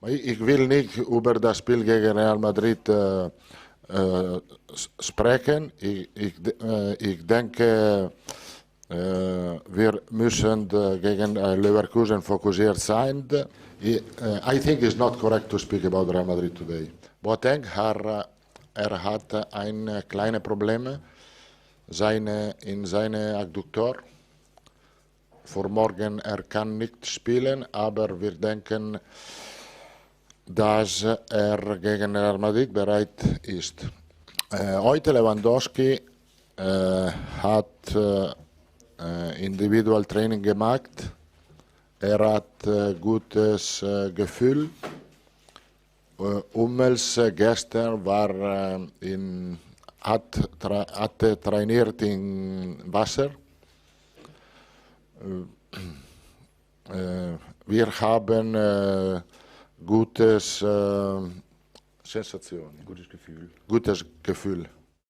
Ich will nicht über das Spiel gegen Real Madrid sprechen. Ich denke, wir müssen gegen Leverkusen fokussiert sein. I think it's not correct to speak about Real Madrid today. Boateng hat ein kleines Problem in seinem Adduktor. Für morgen kann nicht spielen, aber wir denken, dass gegen Real Madrid bereit ist. Heute Lewandowski hat Individual Training gemacht. Hat gutes Gefühl. Hummels gestern hat trainiert in Wasser. Wir haben gutes Sensation. Gutes Gefühl. Gutes Gefühl.